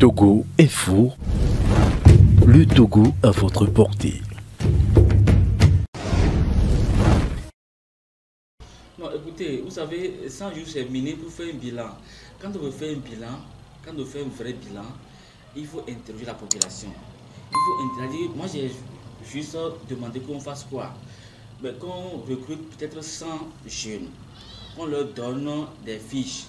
Togo Info, le Togo à votre portée. Non, écoutez, vous savez, 100 jours c'est miné pour faire un bilan. Quand on veut faire un bilan, quand on fait un vrai bilan, il faut interroger la population. Il faut interroger. Moi, j'ai juste demandé qu'on fasse quoi? Mais qu'on recrute peut-être 100 jeunes, qu'on leur donne des fiches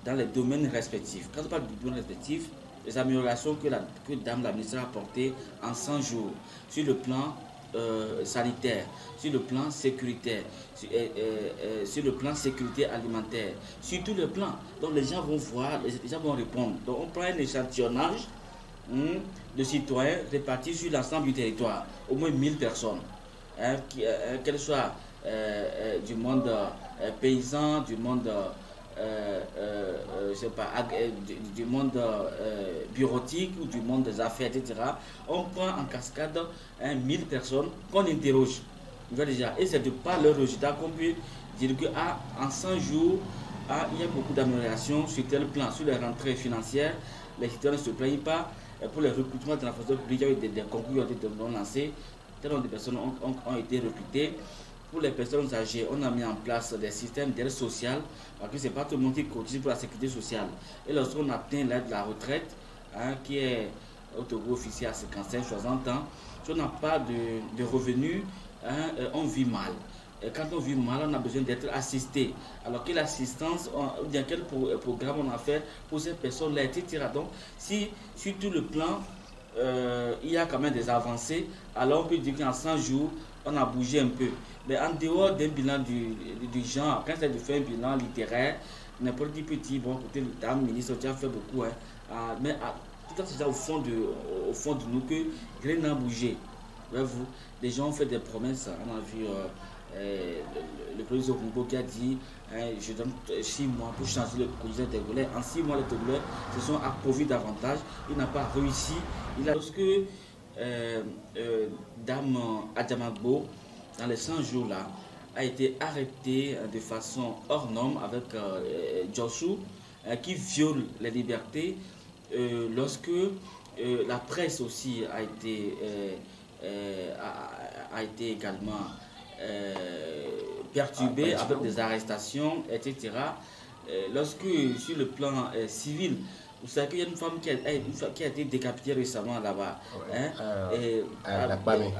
dans les domaines respectifs. Quand on parle du domaine respectif, les améliorations que Dame la ministre a apportées en 100 jours sur le plan sanitaire, sur le plan sécuritaire, sur le plan sécurité alimentaire, sur tous les plans. Donc les gens vont voir, les gens vont répondre. Donc on prend un échantillonnage de citoyens répartis sur l'ensemble du territoire, au moins 1000 personnes, qu'elles soient du monde paysan, du monde je sais pas, du monde bureautique ou du monde des affaires, etc. On prend en cascade 1000 personnes qu'on interroge. Déjà, et c'est de par leur résultat qu'on peut dire que en 100 jours, il y a beaucoup d'améliorations sur tel plan, sur les rentrées financières. Les citoyens ne se plaignent pas. Pour les recrutements de la fonction publique, il y a eu des concours qui ont été lancés. Tel nombre de personnes ont été recrutées. Pour les personnes âgées, on a mis en place des systèmes d'aide sociale, parce que ce n'est pas tout le monde qui cotise pour la sécurité sociale. Et lorsqu'on atteint l'âge de la retraite, qui est au Togo officiel à 55-60 ans, si on n'a pas de revenus, on vit mal. Et quand on vit mal, on a besoin d'être assisté. Alors quelle assistance, ou bien quel programme on a fait pour ces personnes-là, etc. Donc, si sur tout le plan, il y a quand même des avancées, alors on peut dire qu'en 100 jours, on a bougé un peu. Mais en dehors d'un bilan du genre, quand c'est de faire un bilan littéraire, n'importe qui petit, bon, écoutez, Dame ministre, tu as fait beaucoup, mais tout ça, c'est déjà au fond de nous que rien n'a bougé. Voyez-vous, les gens ont fait des promesses. On a vu le président Okunbo qui a dit je donne 6 mois pour changer le quotidien togolais. En 6 mois, les Togolais se sont appauvris davantage. Il n'a pas réussi. Lorsque Dame Adjamagbo, dans les 100 jours là, a été arrêté de façon hors norme avec Djossou, qui viole les libertés, lorsque la presse aussi a été également perturbée avec des arrestations, etc. Lorsque sur le plan civil, vous savez qu'il y a une femme qui a été décapitée récemment là-bas. À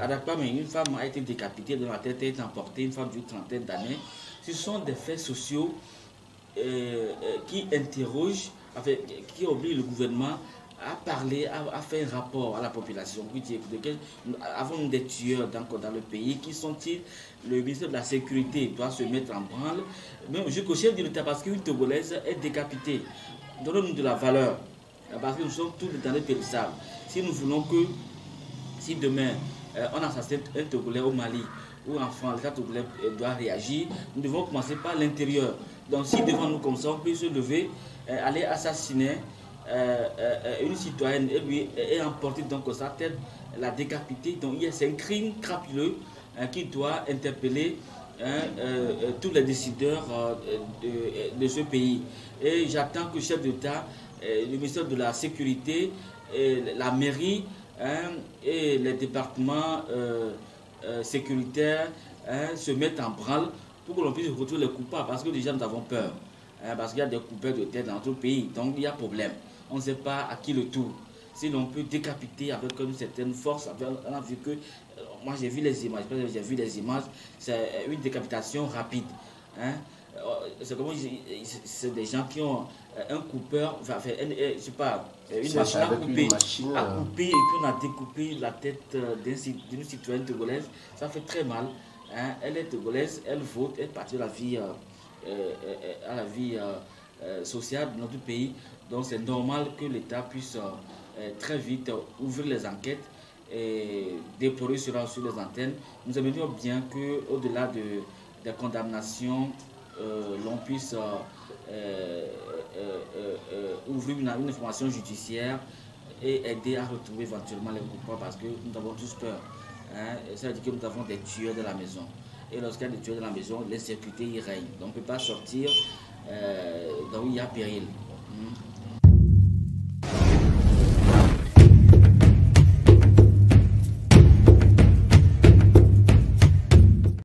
Dakpamé, une femme a été décapitée, dont la tête est emportée, une femme d'une trentaine d'années. Ce sont des faits sociaux qui interrogent, qui obligent le gouvernement à parler, à faire un rapport à la population. Avons-nous des tueurs dans le pays? Qui sont-ils? Le ministère de la Sécurité doit se mettre en branle. Même jusqu'au chef de l'État, parce qu'une Togolaise est décapitée. Donnons-nous de la valeur, parce que nous sommes tous dans les périssables. Si nous voulons que, si demain on assassine un Togolais au Mali ou en France, l'État togolais doit réagir, nous devons commencer par l'intérieur. Donc si devant nous comme ça, on peut se lever, aller assassiner une citoyenne et lui est emporté donc sa tête, la décapiter. Donc c'est un crime crapuleux qui doit interpeller tous les décideurs de ce pays. Et j'attends que le chef d'État, le ministère de la Sécurité, la mairie et les départements sécuritaires se mettent en branle pour que l'on puisse retrouver les coupables, parce que déjà nous avons peur. Parce qu'il y a des coupeurs de tête dans notre pays, donc il y a problème. On ne sait pas à qui le tour. Si l'on peut décapiter avec une certaine force, on a vu que, moi j'ai vu les images, c'est une décapitation rapide. C'est des gens qui ont un coupeur, je sais pas, une machine à couper, et puis on a découpé la tête d'une citoyenne togolaise. Ça fait très mal. Elle est togolaise, elle vote, elle participe à la vie sociale de notre pays. Donc c'est normal que l'État puisse très vite ouvrir les enquêtes et déplorer cela sur les antennes. Nous aimerions bien qu'au-delà des condamnations, l'on puisse ouvrir une information judiciaire et aider à retrouver éventuellement les coupables, parce que nous avons tous peur. Ça veut dire que nous avons des tueurs de la maison. Et lorsqu'il y a des tueurs de la maison, l'insécurité y règne. Donc on ne peut pas sortir, donc il y a péril.